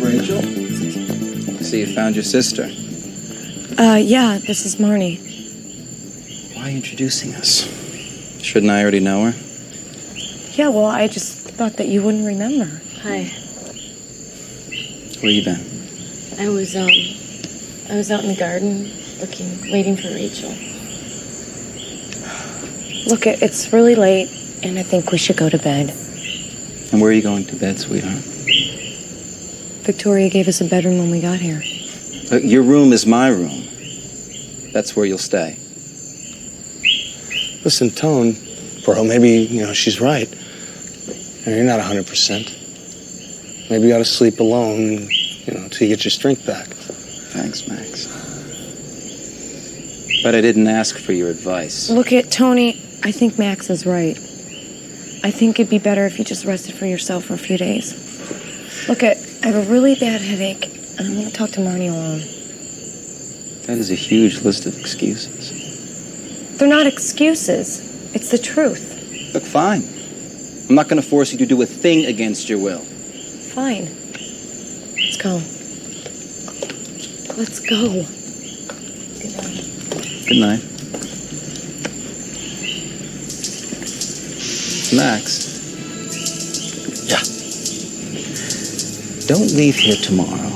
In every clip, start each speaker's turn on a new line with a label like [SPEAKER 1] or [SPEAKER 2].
[SPEAKER 1] Rachel? I see you found your sister.
[SPEAKER 2] Yeah, this is Marnie.
[SPEAKER 1] Why are you introducing us? Shouldn't I already know her?
[SPEAKER 2] Yeah, well, I just thought that you wouldn't remember.
[SPEAKER 3] Hi.
[SPEAKER 1] Where you been?
[SPEAKER 3] I was out in the garden waiting for Rachel.
[SPEAKER 2] Look, it's really late, and I think we should go to bed.
[SPEAKER 1] And where are you going to bed, sweetheart?
[SPEAKER 2] Victoria gave us a bedroom when we got here.
[SPEAKER 1] Your room is my room. That's where you'll stay.
[SPEAKER 4] Listen, Tone, bro, maybe, she's right. You're not 100%. Maybe you ought to sleep alone, till you get your strength back.
[SPEAKER 1] Thanks, Max. But I didn't ask for your advice.
[SPEAKER 2] Look at Tony. I think Max is right. I think it'd be better if you just rested for yourself for a few days. Look, I have a really bad headache, and I want to talk to Marnie alone.
[SPEAKER 1] That is a huge list of excuses.
[SPEAKER 2] They're not excuses. It's the truth.
[SPEAKER 1] Look, fine. I'm not going to force you to do a thing against your will.
[SPEAKER 2] Fine. Let's go. Let's go. Good night.
[SPEAKER 1] Good night. Max.
[SPEAKER 4] Yeah.
[SPEAKER 1] Don't leave here tomorrow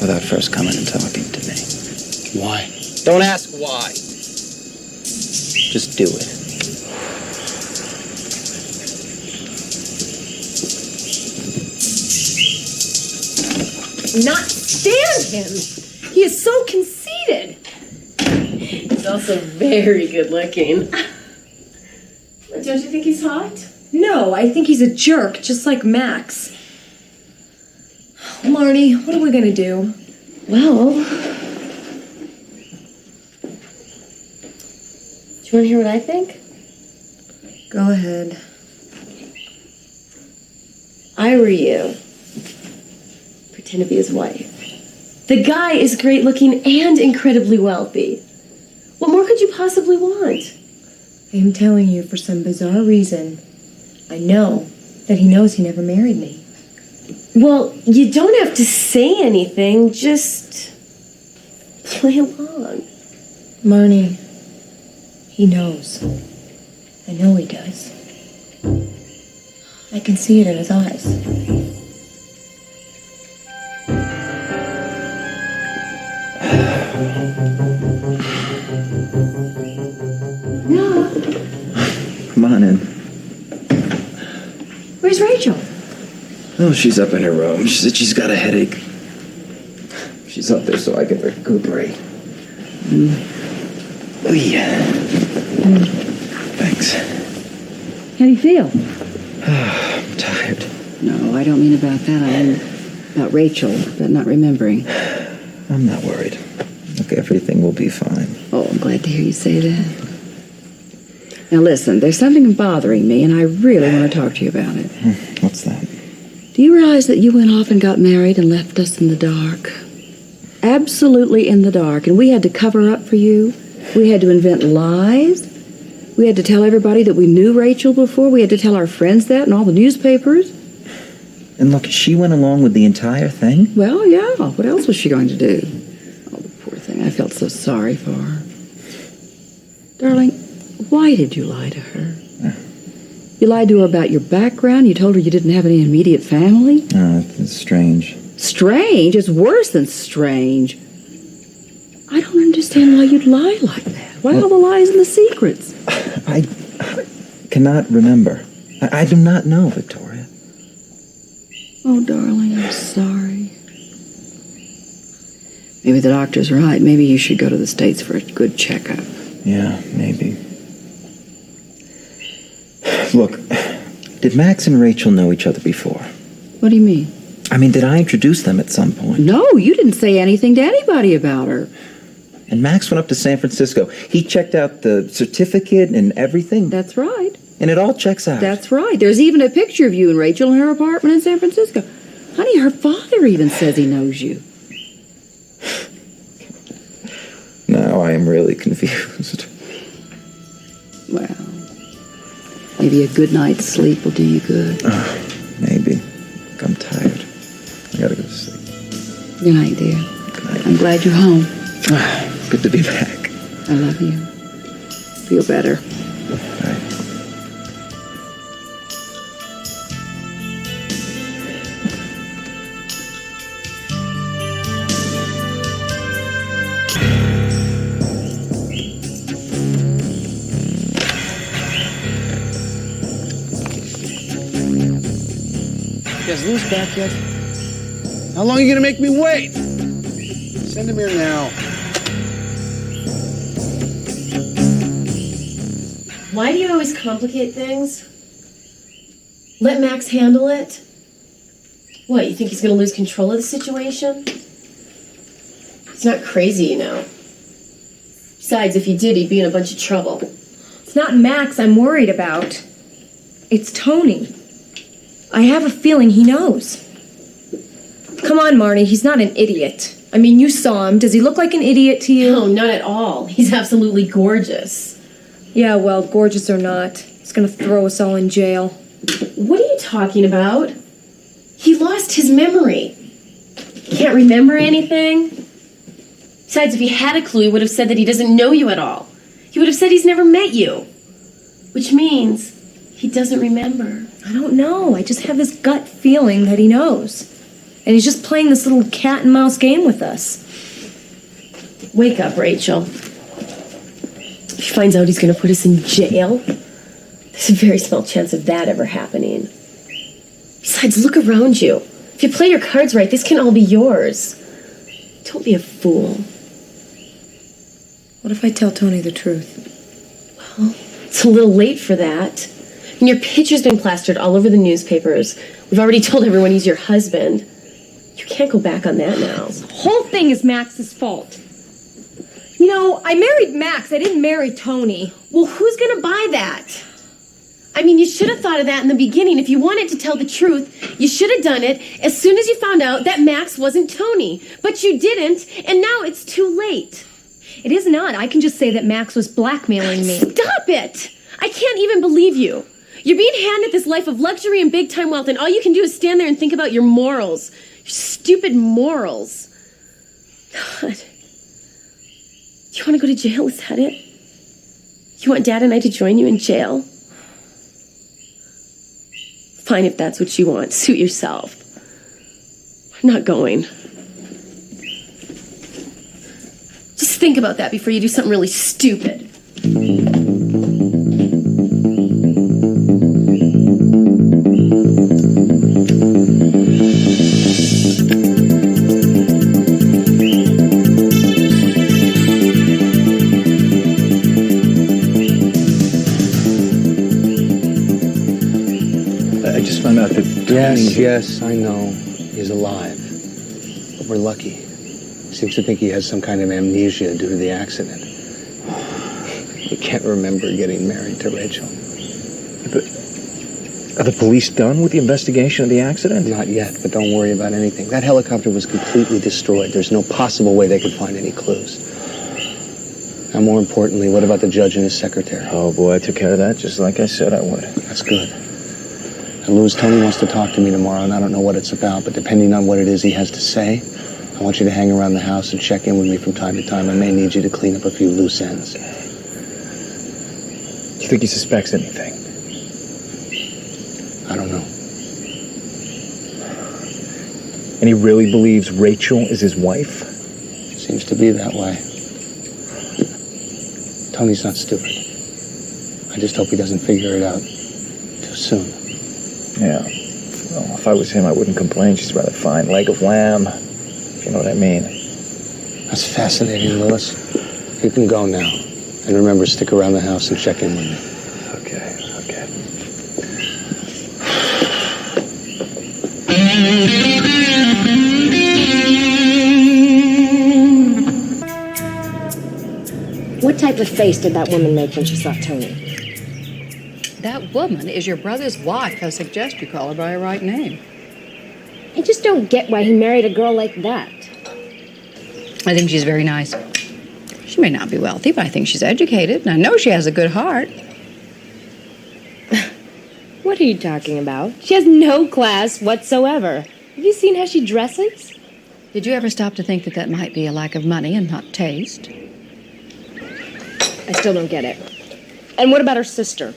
[SPEAKER 1] without first coming and talking to me.
[SPEAKER 4] Why?
[SPEAKER 1] Don't ask why. Just do it.
[SPEAKER 5] Not stand him. He is so conceited.
[SPEAKER 3] He's also very good looking. Don't you think he's hot?
[SPEAKER 5] No, I think he's a jerk, just like Max. Marnie, what are we gonna do?
[SPEAKER 3] Well, do you want to hear what I think?
[SPEAKER 5] Go ahead.
[SPEAKER 3] I were you, pretend to be his wife. The guy is great looking and incredibly wealthy. What more could you possibly want?
[SPEAKER 5] I am telling you, for some bizarre reason, I know that he knows he never married me.
[SPEAKER 3] Well, you don't have to say anything, just play along.
[SPEAKER 5] Marnie, he knows. I know he does. I can see it in his eyes.
[SPEAKER 1] Come on in.
[SPEAKER 5] Where's Rachel?
[SPEAKER 1] Oh, she's up in her room. She said she's got a headache. She's up there so I can recuperate. Oh, yeah. Thanks.
[SPEAKER 6] How do you feel?
[SPEAKER 1] I'm tired.
[SPEAKER 6] No, I don't mean about that. I mean about Rachel, but not remembering.
[SPEAKER 1] I'm not worried. Look, everything will be fine.
[SPEAKER 6] Oh, I'm glad to hear you say that. Now listen, there's something bothering me, and I really want to talk to you about it.
[SPEAKER 1] What's that?
[SPEAKER 6] Do you realize that you went off and got married and left us in the dark? Absolutely in the dark, and we had to cover up for you. We had to invent lies. We had to tell everybody that we knew Rachel before. We had to tell our friends that in all the newspapers.
[SPEAKER 7] And look, she went along with the entire thing?
[SPEAKER 6] Well, yeah. What else was she going to do? Oh, the poor thing. I felt so sorry for her. Darling, why did you lie to her? You lied to her about your background. You told her you didn't have any immediate family.
[SPEAKER 7] Oh, it's strange.
[SPEAKER 6] Strange? It's worse than strange. I don't understand why you'd lie like that. Why all the lies and the secrets?
[SPEAKER 7] I cannot remember. I do not know, Victoria.
[SPEAKER 6] Oh, darling, I'm sorry. Maybe the doctor's right. Maybe you should go to the States for a good checkup.
[SPEAKER 7] Yeah, maybe. Look, did Max and Rachel know each other before?
[SPEAKER 6] What do you mean?
[SPEAKER 7] I mean, did I introduce them at some point?
[SPEAKER 6] No, you didn't say anything to anybody about her.
[SPEAKER 7] And Max went up to San Francisco. He checked out the certificate and everything.
[SPEAKER 6] That's right.
[SPEAKER 7] And it all checks out.
[SPEAKER 6] That's right. There's even a picture of you and Rachel in her apartment in San Francisco. Honey, her father even says he knows you.
[SPEAKER 7] Now I am really confused.
[SPEAKER 6] Well, Maybe a good night's sleep will do you good.
[SPEAKER 7] Maybe. I'm tired. I gotta go to sleep.
[SPEAKER 6] Good night, dear.
[SPEAKER 7] Good night.
[SPEAKER 6] I'm glad you're home.
[SPEAKER 7] Good to be back.
[SPEAKER 6] I love you. Feel better.
[SPEAKER 7] Bye.
[SPEAKER 4] Is Lou's back yet? How long are you gonna make me wait? Send him here now.
[SPEAKER 3] Why do you always complicate things? Let Max handle it? What, you think he's gonna lose control of the situation? He's not crazy, you know. Besides, if he did, he'd be in a bunch of trouble.
[SPEAKER 5] It's not Max I'm worried about. It's Tony. I have a feeling he knows. Come on, Marnie, he's not an idiot. I mean, you saw him. Does he look like an idiot to you?
[SPEAKER 3] No, not at all. He's absolutely gorgeous.
[SPEAKER 5] Yeah, well, gorgeous or not, he's gonna throw us all in jail.
[SPEAKER 3] What are you talking about? He lost his memory. Can't remember anything? Besides, if he had a clue, he would have said that he doesn't know you at all. He would have said he's never met you. Which means he doesn't remember.
[SPEAKER 5] I don't know. I just have this gut feeling that he knows. And he's just playing this little cat and mouse game with us.
[SPEAKER 3] Wake up, Rachel. If he finds out he's going to put us in jail, there's a very small chance of that ever happening. Besides, look around you. If you play your cards right, this can all be yours. Don't be a fool.
[SPEAKER 5] What if I tell Tony the truth?
[SPEAKER 3] Well, it's a little late for that. And your picture's been plastered all over the newspapers. We've already told everyone he's your husband. You can't go back on that now.
[SPEAKER 5] The whole thing is Max's fault. You know, I married Max. I didn't marry Tony.
[SPEAKER 3] Well, who's gonna buy that? I mean, you should have thought of that in the beginning. If you wanted to tell the truth, you should have done it as soon as you found out that Max wasn't Tony. But you didn't, and now it's too late.
[SPEAKER 5] It is not. I can just say that Max was blackmailing me.
[SPEAKER 3] Stop it! I can't even believe you. You're being handed this life of luxury and big-time wealth, and all you can do is stand there and think about your morals. Your stupid morals. God. Do you want to go to jail? Is that it? You want Dad and I to join you in jail? Fine, if that's what you want. Suit yourself. I'm not going. Just think about that before you do something really stupid.
[SPEAKER 7] I just found out that...
[SPEAKER 4] Yes, I know. He's alive. But we're lucky. Seems to think he has some kind of amnesia due to the accident. He can't remember getting married to Rachel.
[SPEAKER 7] Are the police done with the investigation of the accident?
[SPEAKER 4] Not yet, but don't worry about anything. That helicopter was completely destroyed. There's no possible way they could find any clues. And more importantly, what about the judge and his secretary?
[SPEAKER 7] Oh, boy, I took care of that just like I said I would.
[SPEAKER 4] That's good. And Louis, Tony wants to talk to me tomorrow, and I don't know what it's about, but depending on what it is he has to say, I want you to hang around the house and check in with me from time to time. I may need you to clean up a few loose ends.
[SPEAKER 7] Do you think he suspects anything?
[SPEAKER 4] I don't know.
[SPEAKER 7] And he really believes Rachel is his wife?
[SPEAKER 4] Seems to be that way. Tony's not stupid. I just hope he doesn't figure it out too soon.
[SPEAKER 7] Yeah. Well, if I was him, I wouldn't complain. She's rather fine. Leg of lamb, if you know what I mean.
[SPEAKER 4] That's fascinating, Louis. You can go now. And remember, stick around the house and check in with me.
[SPEAKER 7] Okay.
[SPEAKER 8] What type of face did that woman make when she saw Tony?
[SPEAKER 6] That woman is your brother's wife. I suggest you call her by her right name.
[SPEAKER 8] I just don't get why he married a girl like that.
[SPEAKER 6] I think she's very nice. She may not be wealthy, but I think she's educated, and I know she has a good heart.
[SPEAKER 8] What are you talking about? She has no class whatsoever. Have you seen how she dresses?
[SPEAKER 6] Did you ever stop to think that that might be a lack of money and not taste?
[SPEAKER 8] I still don't get it. And what about her sister?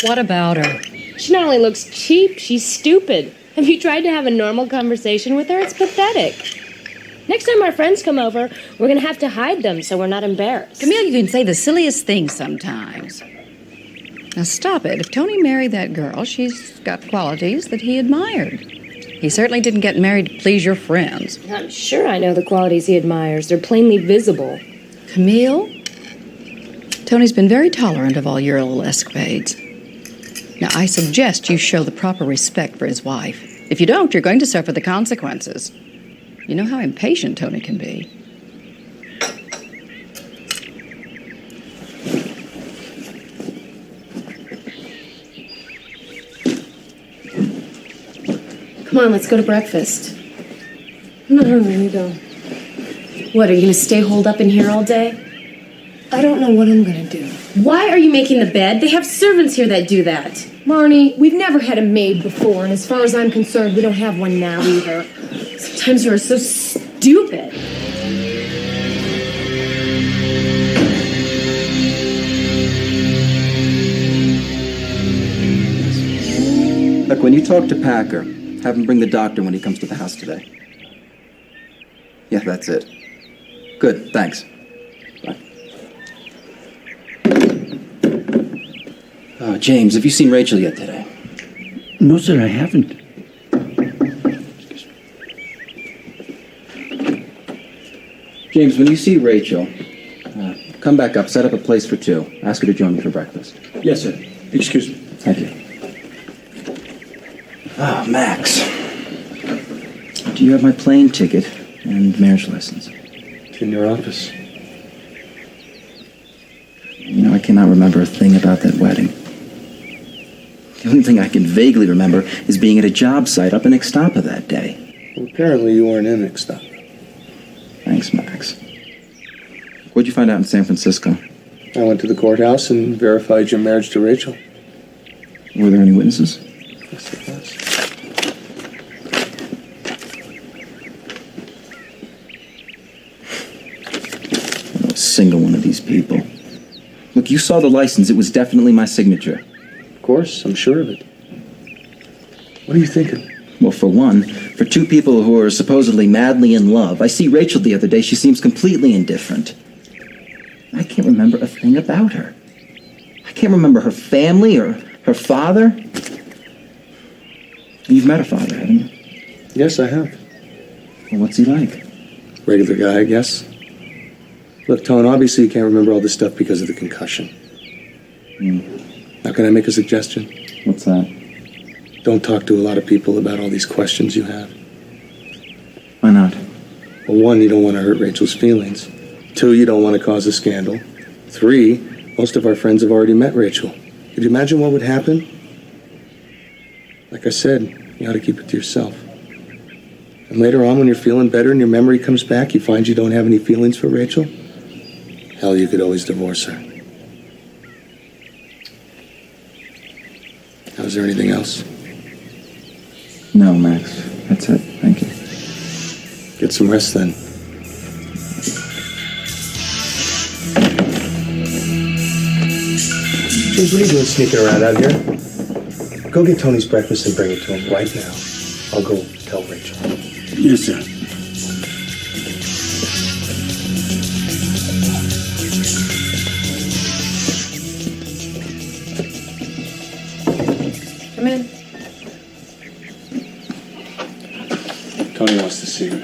[SPEAKER 6] What about her?
[SPEAKER 8] She not only looks cheap, she's stupid. Have you tried to have a normal conversation with her? It's pathetic. Next time our friends come over, we're gonna have to hide them so we're not embarrassed.
[SPEAKER 6] Camille, you can say the silliest things sometimes. Now stop it. If Tony married that girl, she's got qualities that he admired. He certainly didn't get married to please your friends.
[SPEAKER 8] I'm sure I know the qualities he admires. They're plainly visible.
[SPEAKER 6] Camille, Tony's been very tolerant of all your little escapades. Now, I suggest you show the proper respect for his wife. If you don't, you're going to suffer the consequences. You know how impatient Tony can be.
[SPEAKER 5] Come on, let's go to breakfast. I'm not hungry, you go. What, are you gonna stay holed up in here all day? I don't know what I'm gonna do.
[SPEAKER 3] Why are you making the bed? They have servants here that do that.
[SPEAKER 5] Marnie, we've never had a maid before, and as far as I'm concerned, we don't have one now either.
[SPEAKER 3] Sometimes you are so stupid.
[SPEAKER 1] Look, when you talk to Packer, have him bring the doctor when he comes to the house today. Yeah, that's it. Good, thanks. Bye. Oh, James, have you seen Rachel yet today?
[SPEAKER 9] No, sir, I haven't.
[SPEAKER 1] James, when you see Rachel, come back up, set up a place for two. Ask her to join me for breakfast.
[SPEAKER 9] Yes, sir. Excuse me.
[SPEAKER 1] Thank you. Ah, Max. Do you have my plane ticket and marriage license?
[SPEAKER 4] It's in your office.
[SPEAKER 1] You know, I cannot remember a thing about that wedding. The only thing I can vaguely remember is being at a job site up in Ixtapa that day.
[SPEAKER 4] Well, apparently you weren't in Ixtapa.
[SPEAKER 1] Thanks, Max. What'd you find out in San Francisco?
[SPEAKER 4] I went to the courthouse and verified your marriage to Rachel.
[SPEAKER 1] Were there any witnesses?
[SPEAKER 4] Yes, it was.
[SPEAKER 1] Not a single one of these people. Look, you saw the license. It was definitely my signature.
[SPEAKER 4] Of course, I'm sure of it. What are you thinking?
[SPEAKER 1] Well, for one, for two people who are supposedly madly in love, I see Rachel the other day. She seems completely indifferent. I can't remember a thing about her. I can't remember her family or her father. You've met her father, haven't you?
[SPEAKER 4] Yes, I have.
[SPEAKER 1] Well, what's he like?
[SPEAKER 4] Regular guy, I guess. Look, Tone, obviously you can't remember all this stuff because of the concussion. Now, can I make a suggestion?
[SPEAKER 1] What's that?
[SPEAKER 4] Don't talk to a lot of people about all these questions you have.
[SPEAKER 1] Why not?
[SPEAKER 4] Well, one, you don't want to hurt Rachel's feelings. Two, you don't want to cause a scandal. Three, most of our friends have already met Rachel. Could you imagine what would happen? Like I said, you ought to keep it to yourself. And later on, when you're feeling better and your memory comes back, you find you don't have any feelings for Rachel? Hell, you could always divorce her. Now, is there anything else?
[SPEAKER 1] No, Max. That's it. Thank you.
[SPEAKER 4] Get some rest then. James, what are you doing sneaking around out here? Go get Tony's breakfast and bring it to him right now. I'll go tell Rachel.
[SPEAKER 9] Yes, sir.
[SPEAKER 5] Come in.
[SPEAKER 4] Tony wants to see you.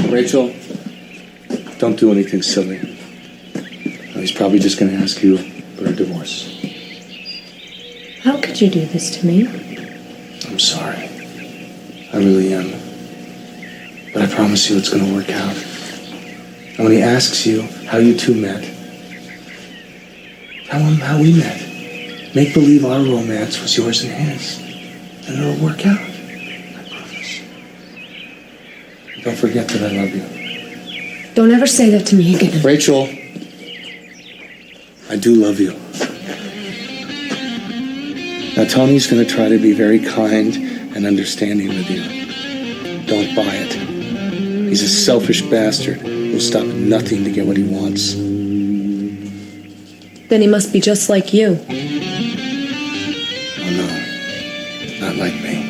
[SPEAKER 4] Rachel, don't do anything silly. He's probably just going to ask you for a divorce.
[SPEAKER 5] How could you do this to me?
[SPEAKER 4] I'm sorry. I really am. But I promise you it's going to work out. And when he asks you how you two met, tell him how we met. Make believe our romance was yours and his. And it'll work out. I promise. Don't forget that I love you.
[SPEAKER 5] Don't ever say that to me again.
[SPEAKER 4] Rachel, I do love you. Now, Tony's going to try to be very kind and understanding with you. Don't buy it. He's a selfish bastard who'll stop at nothing to get what he wants.
[SPEAKER 5] Then he must be just like you.
[SPEAKER 4] Oh, no. Not like me.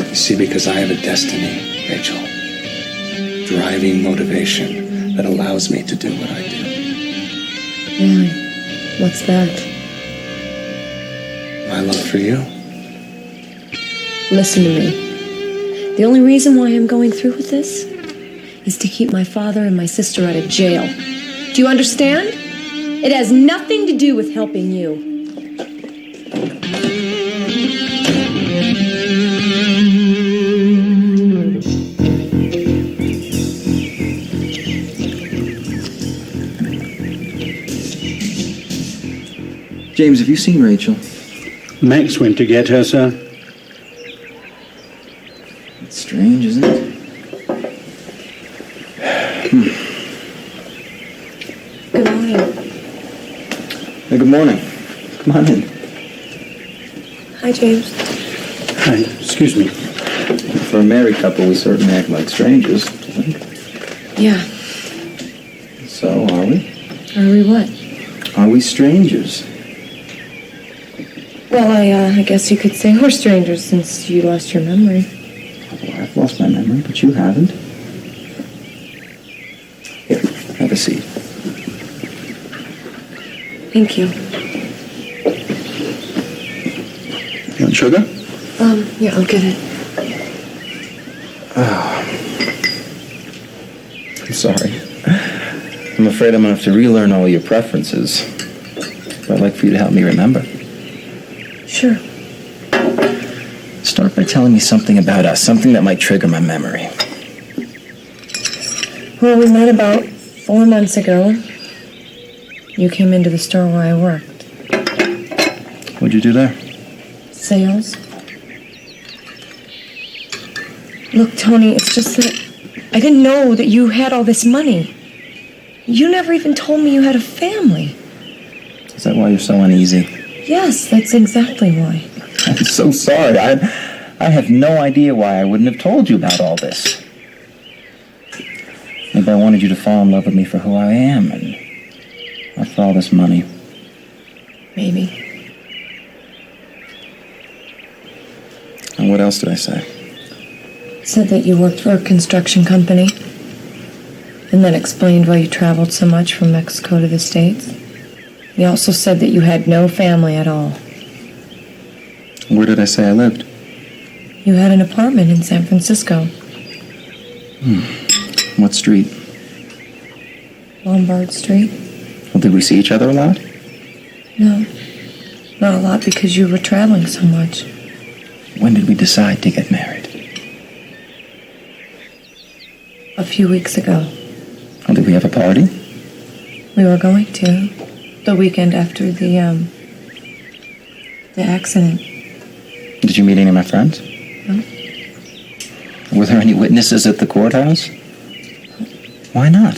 [SPEAKER 4] You see, because I have a destiny, Rachel. Driving motivation that allows me to do what I do.
[SPEAKER 5] Really? What's that?
[SPEAKER 4] My love for you.
[SPEAKER 5] Listen to me. The only reason why I'm going through with this is to keep my father and my sister out of jail. Do you understand? It has nothing to do with helping you.
[SPEAKER 1] James, have you seen Rachel?
[SPEAKER 9] Max went to get her, sir.
[SPEAKER 1] It's strange, isn't it?
[SPEAKER 5] Good morning.
[SPEAKER 1] Hey, good morning. Come on in.
[SPEAKER 5] Hi, James.
[SPEAKER 9] Hi, excuse me.
[SPEAKER 1] For a married couple, we certainly act like strangers.
[SPEAKER 5] Yeah.
[SPEAKER 1] So, are we?
[SPEAKER 5] Are we what?
[SPEAKER 1] Are we strangers?
[SPEAKER 5] Well, I guess you could say we're strangers since you lost your memory.
[SPEAKER 1] Well, I've lost my memory, but you haven't. Here, have a seat.
[SPEAKER 5] Thank you.
[SPEAKER 1] You want sugar?
[SPEAKER 5] Yeah, I'll get it.
[SPEAKER 1] I'm sorry. I'm afraid I'm going to have to relearn all your preferences. But I'd like for you to help me remember.
[SPEAKER 5] Sure.
[SPEAKER 1] Start by telling me something about us, something that might trigger my memory.
[SPEAKER 5] Well, we met about 4 months ago. You came into the store where I worked.
[SPEAKER 1] What'd you do there?
[SPEAKER 5] Sales. Look, Tony, it's just that I didn't know that you had all this money. You never even told me you had a family.
[SPEAKER 1] Is that why you're so uneasy?
[SPEAKER 5] Yes, that's exactly why.
[SPEAKER 1] I'm so sorry. I have no idea why I wouldn't have told you about all this. Maybe I wanted you to fall in love with me for who I am and not for all this money.
[SPEAKER 5] Maybe.
[SPEAKER 1] And what else did I say?
[SPEAKER 5] Said that you worked for a construction company. And then explained why you traveled so much from Mexico to the States. You also said that you had no family at all.
[SPEAKER 1] Where did I say I lived?
[SPEAKER 5] You had an apartment in San Francisco.
[SPEAKER 1] What street?
[SPEAKER 5] Lombard Street.
[SPEAKER 1] Well, did we see each other a lot?
[SPEAKER 5] No, not a lot because you were traveling so much.
[SPEAKER 1] When did we decide to get married?
[SPEAKER 5] A few weeks ago.
[SPEAKER 1] Oh, did we have a party?
[SPEAKER 5] We were going to. The weekend after the accident.
[SPEAKER 1] Did you meet any of my friends?
[SPEAKER 5] No.
[SPEAKER 1] Were there any witnesses at the courthouse? Why not?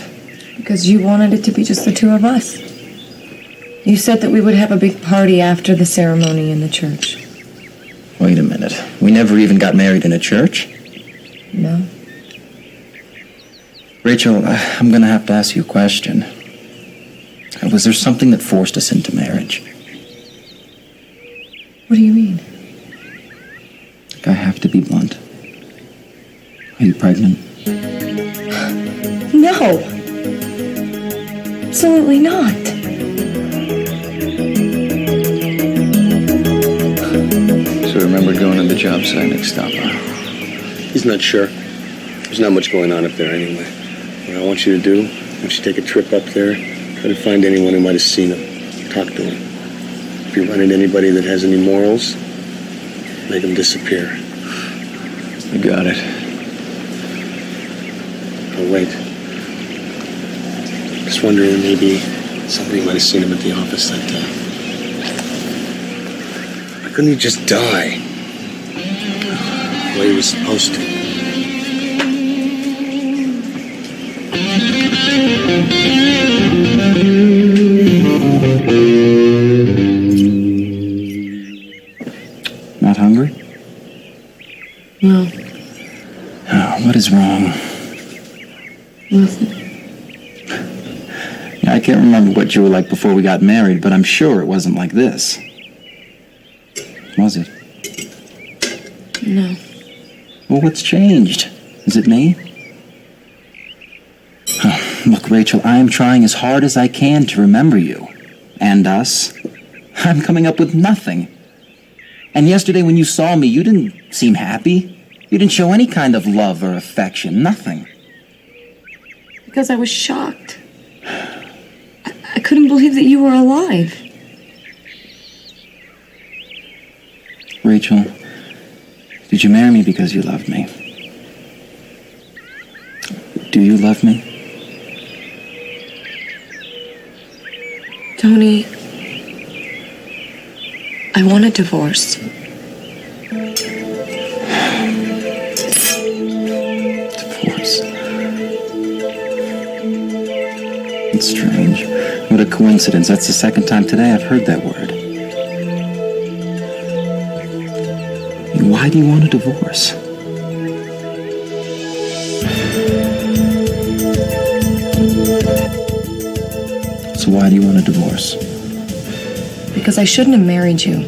[SPEAKER 5] Because you wanted it to be just the two of us. You said that we would have a big party after the ceremony in the church.
[SPEAKER 1] Wait a minute. We never even got married in a church?
[SPEAKER 5] No.
[SPEAKER 1] Rachel, I'm going to have to ask you a question. Was there something that forced us into marriage?
[SPEAKER 5] What do you mean?
[SPEAKER 1] I have to be blunt. Are you pregnant?
[SPEAKER 5] No. Absolutely not.
[SPEAKER 4] So remember going to the job site next stop, huh? He's not sure. There's not much going on up there anyway. What I want you to do, once you take a trip up there, try to find anyone who might have seen him. Talk to him. If you run into anybody that has any morals, make them disappear.
[SPEAKER 1] You got it.
[SPEAKER 4] Oh, wait. Just wondering, maybe somebody might have seen him at the office that day. Why couldn't he just die? The way he was supposed to.
[SPEAKER 1] What is wrong?
[SPEAKER 6] Nothing.
[SPEAKER 1] I can't remember what you were like before we got married, but I'm sure it wasn't like this. Was it?
[SPEAKER 6] No.
[SPEAKER 1] Well, what's changed? Is it me? Look, Rachel, I am trying as hard as I can to remember you. And us. I'm coming up with nothing. And yesterday when you saw me, you didn't seem happy. You didn't show any kind of love or affection. Nothing.
[SPEAKER 5] Because I was shocked. I couldn't believe that you were alive.
[SPEAKER 1] Rachel, did you marry me because you loved me? Do you love me?
[SPEAKER 5] Tony, I want a divorce.
[SPEAKER 1] Divorce. It's strange. What a coincidence. That's the second time today I've heard that word. Why do you want a divorce? So why do you want a divorce?
[SPEAKER 5] Because I shouldn't have married you.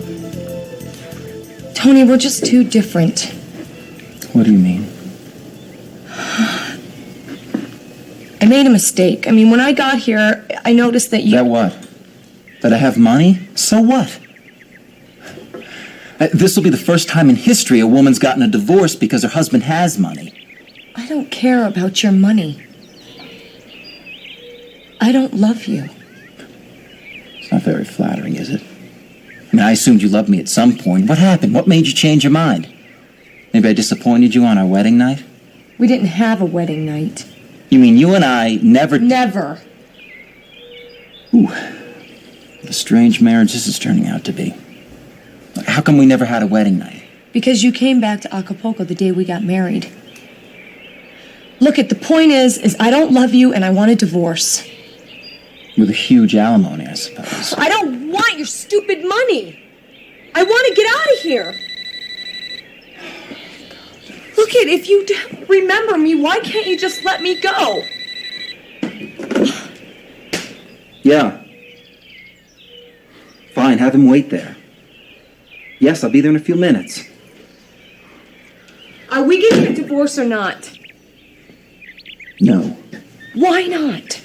[SPEAKER 5] Tony, we're just too different.
[SPEAKER 1] What do you mean?
[SPEAKER 5] I made a mistake. I mean, when I got here, I noticed that you...
[SPEAKER 1] That what? That I have money? So what? This will be the first time in history a woman's gotten a divorce because her husband has money.
[SPEAKER 5] I don't care about your money. I don't love you.
[SPEAKER 1] It's not very flattering, is it? I mean, I assumed you loved me at some point. What happened? What made you change your mind? Maybe I disappointed you on our wedding night?
[SPEAKER 5] We didn't have a wedding night.
[SPEAKER 1] You mean you and I never...
[SPEAKER 5] Never.
[SPEAKER 1] Ooh. What a strange marriage this is turning out to be. How come we never had a wedding night?
[SPEAKER 5] Because you came back to Acapulco the day we got married. Look, the point is I don't love you and I want a divorce.
[SPEAKER 1] With a huge alimony, I suppose.
[SPEAKER 5] I don't want your stupid money. I want to get out of here. Look, if you don't remember me, why can't you just let me go?
[SPEAKER 1] Yeah. Fine, have him wait there. Yes, I'll be there in a few minutes.
[SPEAKER 5] Are we getting a divorce or not?
[SPEAKER 1] No.
[SPEAKER 5] Why not?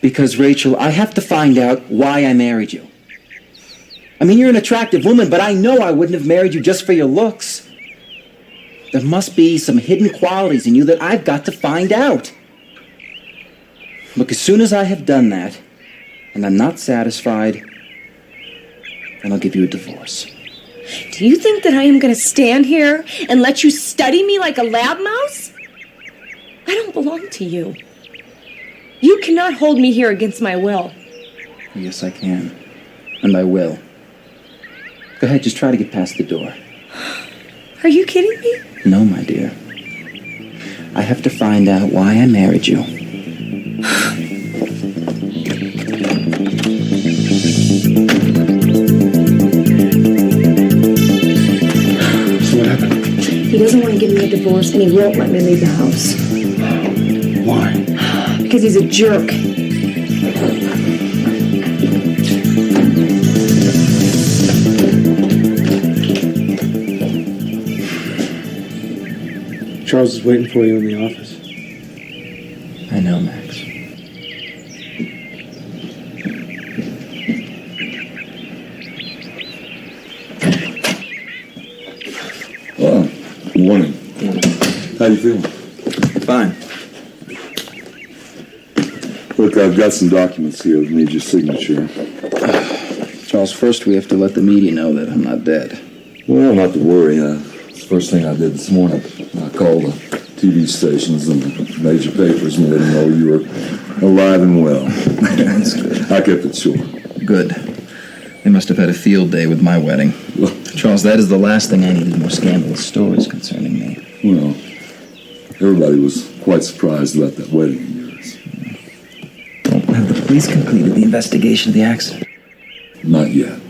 [SPEAKER 1] Because, Rachel, I have to find out why I married you. I mean, you're an attractive woman, but I know I wouldn't have married you just for your looks. There must be some hidden qualities in you that I've got to find out. Look, as soon as I have done that, and I'm not satisfied, then I'll give you a divorce.
[SPEAKER 5] Do you think that I am going to stand here and let you study me like a lab mouse? I don't belong to you. You cannot hold me here against my will.
[SPEAKER 1] Yes, I can. And I will. Go ahead, just try to get past the door.
[SPEAKER 5] Are you kidding me?
[SPEAKER 1] No, my dear. I have to find out why I married you.
[SPEAKER 9] So what happened?
[SPEAKER 5] He doesn't want to give me a divorce and he won't let me leave the house.
[SPEAKER 9] Why?
[SPEAKER 5] Because he's a jerk.
[SPEAKER 9] Charles is waiting for you in the office.
[SPEAKER 1] I know, Max.
[SPEAKER 10] Oh, good morning. How you feeling?
[SPEAKER 1] Fine.
[SPEAKER 10] Look, I've got some documents here that need your signature.
[SPEAKER 1] Charles, first we have to let the media know that I'm not dead.
[SPEAKER 10] Well, not to worry. It's the first thing I did this morning. I called the TV stations and the major papers and let them know you were alive and well.
[SPEAKER 1] That's good.
[SPEAKER 10] I kept it short.
[SPEAKER 1] Good. They must have had a field day with my wedding. Charles, that is the last thing I needed, more scandalous stories concerning me.
[SPEAKER 10] Well, everybody was quite surprised about that wedding of yours.
[SPEAKER 1] Well, have the police completed the investigation of the accident?
[SPEAKER 10] Not yet.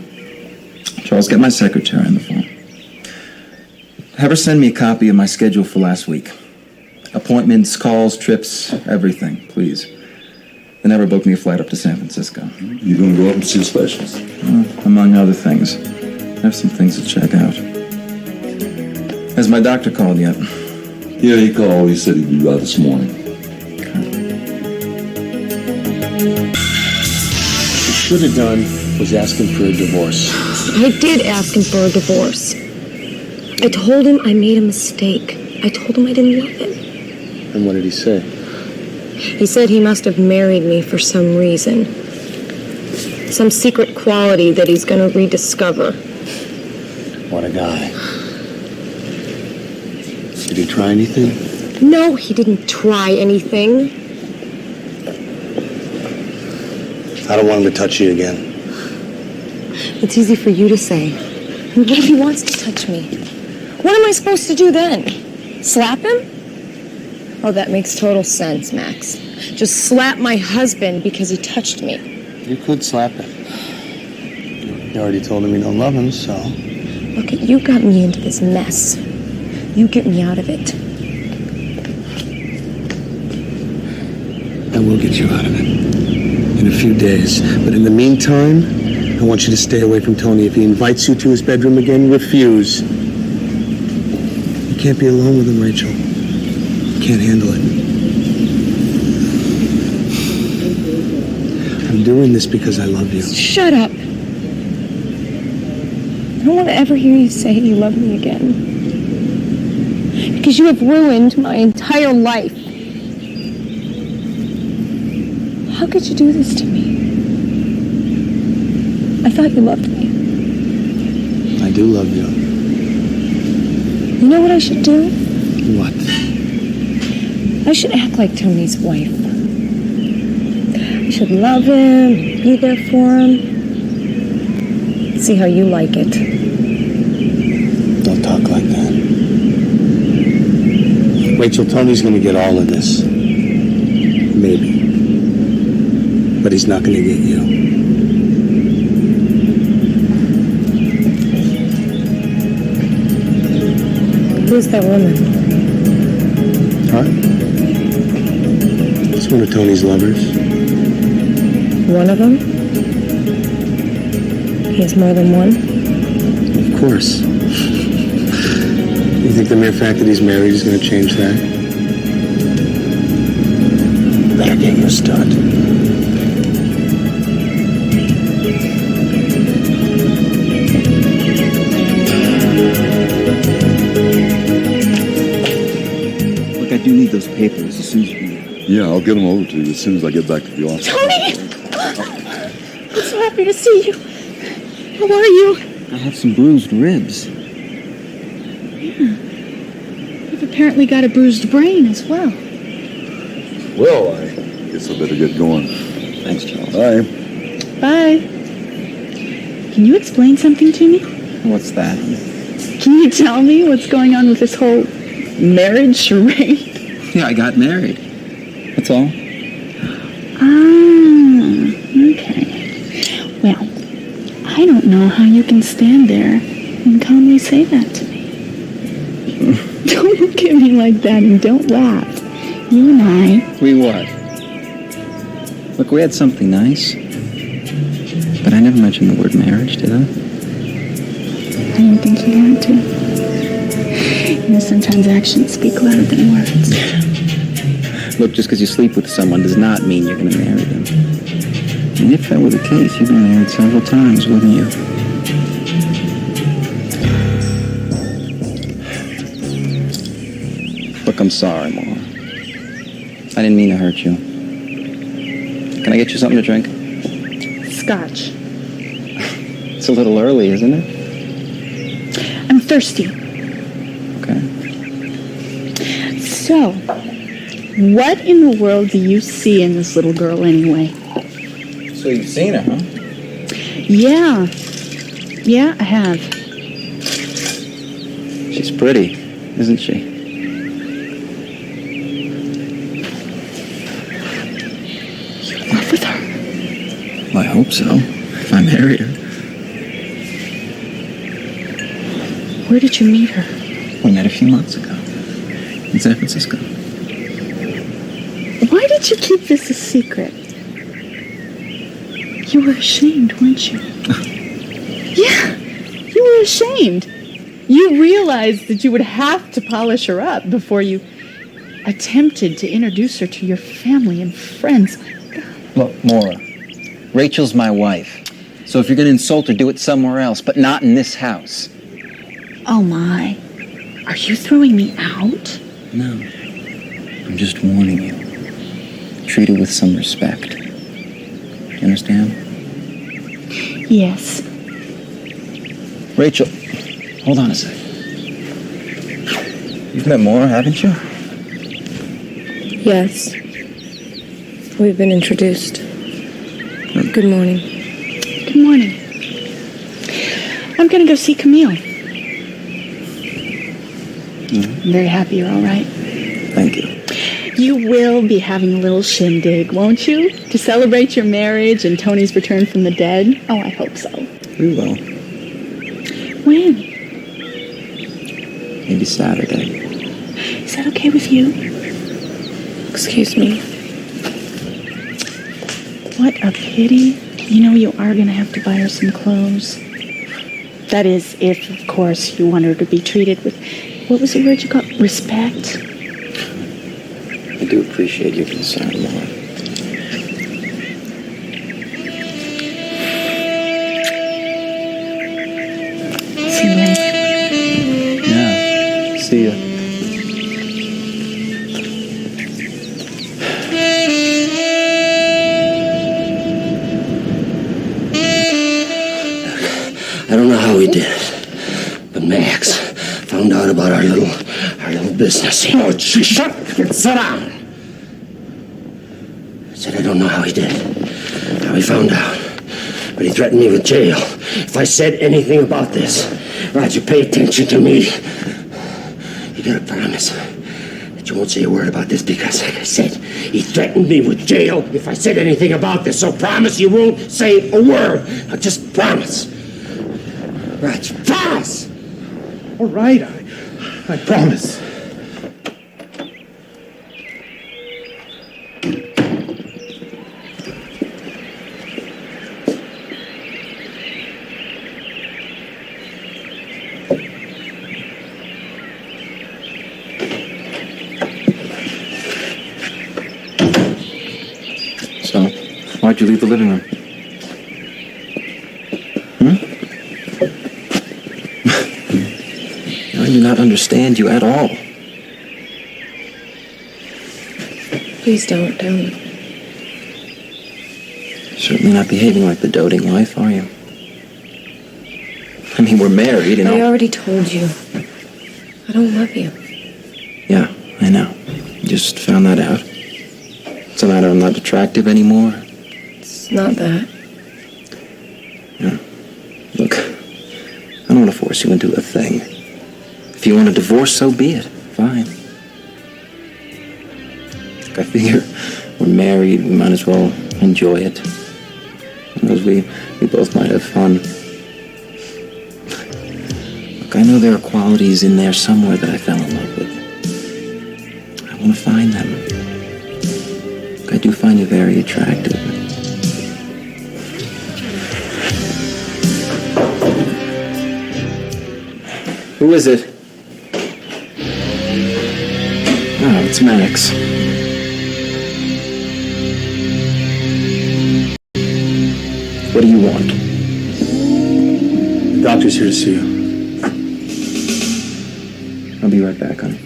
[SPEAKER 1] Charles, get my secretary on the phone. Have her send me a copy of my schedule for last week. Appointments, calls, trips, everything, please. They never booked me a flight up to San Francisco.
[SPEAKER 10] You gonna go up and see a specialist?
[SPEAKER 1] Among other things. I have some things to check out. Has my doctor called yet?
[SPEAKER 10] Yeah, he called. He said he'd be by this morning.
[SPEAKER 4] What you should have done was ask him for a divorce.
[SPEAKER 2] I did ask him for a divorce. I told him I made a mistake. I told him I didn't love him.
[SPEAKER 4] And what did he say?
[SPEAKER 2] He said he must have married me for some reason. Some secret quality that he's going to rediscover.
[SPEAKER 4] What a guy. Did he try anything?
[SPEAKER 2] No, he didn't try anything.
[SPEAKER 4] I don't want him to touch you again.
[SPEAKER 2] It's easy for you to say. What if he wants to touch me? What am I supposed to do then? Slap him? Oh, that makes total sense, Max. Just slap my husband because he touched me.
[SPEAKER 4] You could slap him. You already told him you don't love him, so...
[SPEAKER 2] Look, you got me into this mess. You get me out of it.
[SPEAKER 4] I will get you out of it. In a few days. But in the meantime, I want you to stay away from Tony. If he invites you to his bedroom again, refuse. You can't be alone with him, Rachel. You can't handle it. I'm doing this because I love you.
[SPEAKER 2] Shut up. I don't want to ever hear you say you love me again. Because you have ruined my entire life. How could you do this to me? I thought you loved me.
[SPEAKER 4] I do love you.
[SPEAKER 2] You know what I should do?
[SPEAKER 4] What?
[SPEAKER 2] I should act like Tony's wife. I should love him, be there for him. See how you like it.
[SPEAKER 4] Don't talk like that. Rachel, Tony's gonna get all of this. Maybe. But he's not gonna get you.
[SPEAKER 2] Who's that woman?
[SPEAKER 4] Huh? It's one of Tony's lovers.
[SPEAKER 2] One of them? He has more than one?
[SPEAKER 4] Of course. You think the mere fact that he's married is going to change that? Better get you a stud.
[SPEAKER 1] Look, I do need those papers as soon as we...
[SPEAKER 10] Yeah, I'll get them over to you as soon as I get back to the office.
[SPEAKER 3] Tony! I'm so happy to see you. How are you?
[SPEAKER 1] I have some bruised ribs.
[SPEAKER 11] You've apparently got a bruised brain as well.
[SPEAKER 10] Well, I guess I better get going.
[SPEAKER 1] Thanks, Charles.
[SPEAKER 10] Bye.
[SPEAKER 11] Bye. Can you explain something to me?
[SPEAKER 1] What's that?
[SPEAKER 11] Can you tell me what's going on with this whole marriage charade?
[SPEAKER 1] Yeah, I got married. That's all.
[SPEAKER 11] Okay. Well, I don't know how you can stand there and calmly say that to me. Don't look at me like that and don't laugh. You and I...
[SPEAKER 1] We what? Look, we had something nice. But I never mentioned the word marriage, did I?
[SPEAKER 11] I didn't think you had to. You know, sometimes actions speak louder than words.
[SPEAKER 1] Look, just because you sleep with someone does not mean you're going to marry them. And if that were the case, you'd be married several times, wouldn't you? Look, I'm sorry, Ma. I didn't mean to hurt you. Can I get you something to drink?
[SPEAKER 11] Scotch.
[SPEAKER 1] It's a little early, isn't it?
[SPEAKER 11] I'm thirsty.
[SPEAKER 1] Okay.
[SPEAKER 11] So, what in the world do you see in this little girl anyway?
[SPEAKER 1] So you've seen her, huh?
[SPEAKER 11] Yeah. Yeah, I have.
[SPEAKER 1] She's pretty, isn't she?
[SPEAKER 11] You're in love with her?
[SPEAKER 1] Well, I hope so, if I marry her.
[SPEAKER 11] Where did you meet her?
[SPEAKER 1] We met a few months ago in San Francisco.
[SPEAKER 11] Why did you keep this a secret? You were ashamed, weren't you? Yeah, you were ashamed. You realized that you would have to polish her up before you attempted to introduce her to your family and friends.
[SPEAKER 1] Look, Maura, Rachel's my wife. So if you're going to insult her, do it somewhere else, but not in this house.
[SPEAKER 11] Oh my. Are you throwing me out?
[SPEAKER 1] No. I'm just warning you. Treat her with some respect. You understand?
[SPEAKER 11] Yes.
[SPEAKER 1] Rachel, hold on a sec. You've met Maura, haven't you?
[SPEAKER 2] Yes. We've been introduced. Good morning.
[SPEAKER 11] Good morning. I'm gonna go see Camille. I'm very happy you're all right.
[SPEAKER 1] Thank you.
[SPEAKER 11] You will be having a little shindig, won't you? To celebrate your marriage and Tony's return from the dead? Oh, I hope so.
[SPEAKER 1] We will.
[SPEAKER 11] When?
[SPEAKER 1] Maybe Saturday.
[SPEAKER 11] Is that okay with you?
[SPEAKER 2] Excuse me.
[SPEAKER 11] What a pity. You know, you are going to have to buy her some clothes. That is, if, of course, you want her to be treated with, what was the word you called? Respect?
[SPEAKER 1] I do appreciate your concern, Maura.
[SPEAKER 11] See you later.
[SPEAKER 1] Yeah. See ya.
[SPEAKER 12] I don't know how he did it, but Max found out about our little business. Oh, shut up! Sit down! I said I don't know how he did it, how he found out, but he threatened me with jail if I said anything about this. Roger, pay attention to me. You gotta promise that you won't say a word about this because, like I said, he threatened me with jail if I said anything about this. So promise you won't say a word. Now just promise. Roger, promise!
[SPEAKER 9] All right, I promise.
[SPEAKER 1] So, why'd you leave the living room? I do not understand you at all.
[SPEAKER 2] Please don't, Tony.
[SPEAKER 1] Certainly not behaving like the doting wife, are you? I mean, we're married and
[SPEAKER 2] I
[SPEAKER 1] all...
[SPEAKER 2] already told you. I don't love you.
[SPEAKER 1] Yeah, I know. Just found that out. It's a matter I'm not attractive anymore.
[SPEAKER 2] It's not that.
[SPEAKER 1] Yeah. Look, I don't want to force you into a thing. If you want a divorce, so be it. Fine. Look, I figure we're married, we might as well enjoy it. Because we both might have fun. Look, I know there are qualities in there somewhere that I fell in love with. I want to find them. Look, I do find you very attractive. Who is it? Oh, it's Max. What do you want?
[SPEAKER 9] The doctor's here to see you.
[SPEAKER 1] I'll be right back, honey.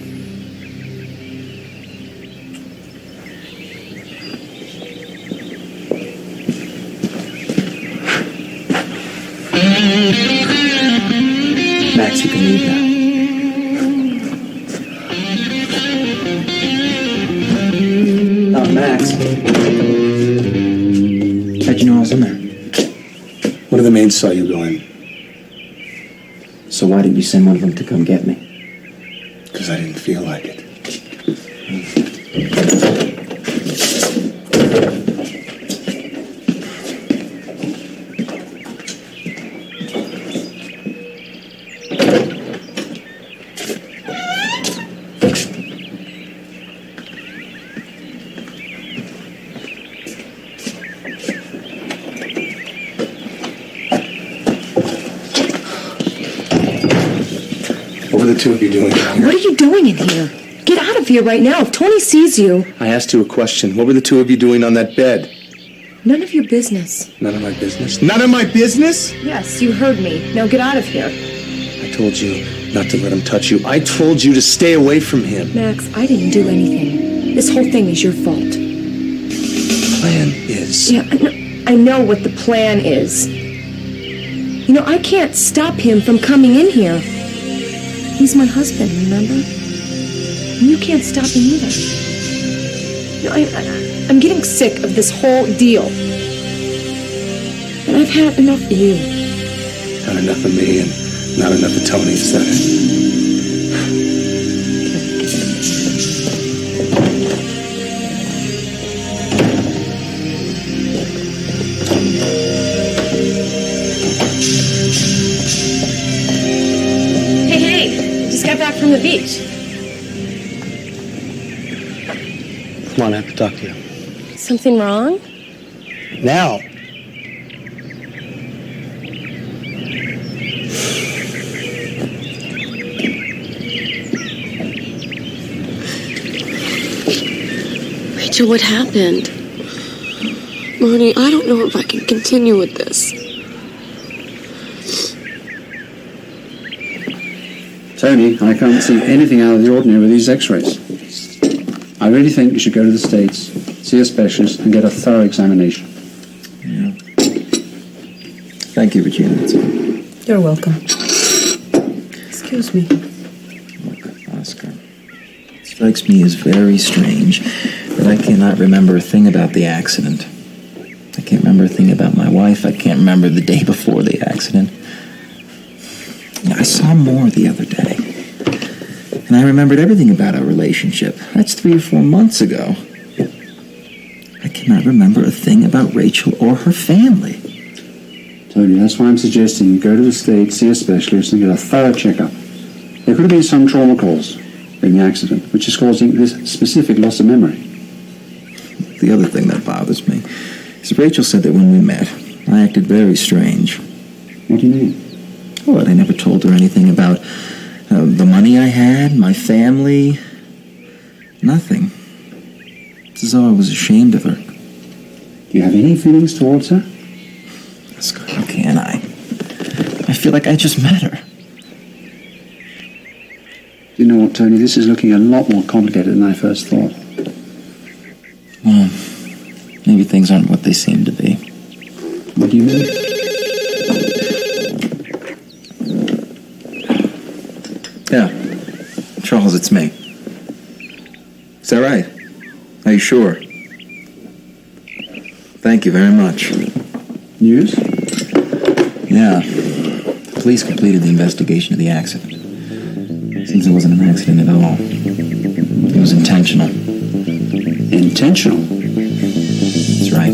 [SPEAKER 1] Max, you can leave now. Oh, Max. How'd you know I was in there?
[SPEAKER 9] One of the maids saw you go in.
[SPEAKER 1] So why didn't you send one of them to come get me?
[SPEAKER 9] Because I didn't feel like it. What were the two of you doing down
[SPEAKER 5] What
[SPEAKER 9] here?
[SPEAKER 5] are you doing in here? Get out of here right now. If Tony sees you,
[SPEAKER 9] I asked you a question. What were the two of you doing on that bed?
[SPEAKER 5] none of your business.
[SPEAKER 9] None of my business. None of my business?
[SPEAKER 5] Yes, you heard me. Now get out of here.
[SPEAKER 9] I told you not to let him touch you. I told you to stay away from him.
[SPEAKER 5] Max, I didn't do anything. This whole thing is your fault.
[SPEAKER 9] Plan is.
[SPEAKER 5] Yeah, I know what the plan is. You know, I can't stop him from coming in here. He's my husband, remember? And you can't stop him either. You know, I'm getting sick of this whole deal. And I've had enough of you.
[SPEAKER 9] Not enough of me and not enough of Tony, is that it?
[SPEAKER 3] Hey, just got back from the beach.
[SPEAKER 4] Come on, I have to talk to you.
[SPEAKER 3] Something wrong?
[SPEAKER 4] Now.
[SPEAKER 13] Rachel, what happened? Marty, I don't know if I can continue with this.
[SPEAKER 14] Tony, I can't see anything out of the ordinary with these x-rays. I really think you should go to the States, see a specialist, and get a thorough examination.
[SPEAKER 1] Yeah. Thank you, Regina.
[SPEAKER 5] You're welcome. Excuse me.
[SPEAKER 1] Look, Oscar. It strikes me as very strange that I cannot remember a thing about the accident. I can't remember a thing about my wife. I can't remember the day before the accident. I saw more the other day. And I remembered everything about our relationship. That's 3 or 4 months ago. I cannot remember a thing about Rachel or her family.
[SPEAKER 14] Tony, that's why I'm suggesting you go to the States, see a specialist, and get a thorough checkup. There could have been some trauma cause in the accident, which is causing this specific loss of memory.
[SPEAKER 1] The other thing that bothers me is Rachel said that when we met, I acted very strange.
[SPEAKER 14] What do you mean?
[SPEAKER 1] Well, I never told her anything about the money I had, my family, nothing. It's as though I was ashamed of her.
[SPEAKER 14] Do you have any feelings towards her?
[SPEAKER 1] Oscar, how can I? I feel like I just met her.
[SPEAKER 14] You know what, Tony, this is looking a lot more complicated than I first thought.
[SPEAKER 1] Well, maybe things aren't what they seem to be.
[SPEAKER 14] What do you mean?
[SPEAKER 1] Yeah. Charles, it's me. Is that right? Are you sure? Thank you very much.
[SPEAKER 14] News?
[SPEAKER 1] Yeah. The police completed the investigation of the accident. Seems it wasn't an accident at all. It was intentional.
[SPEAKER 14] Intentional?
[SPEAKER 1] That's right.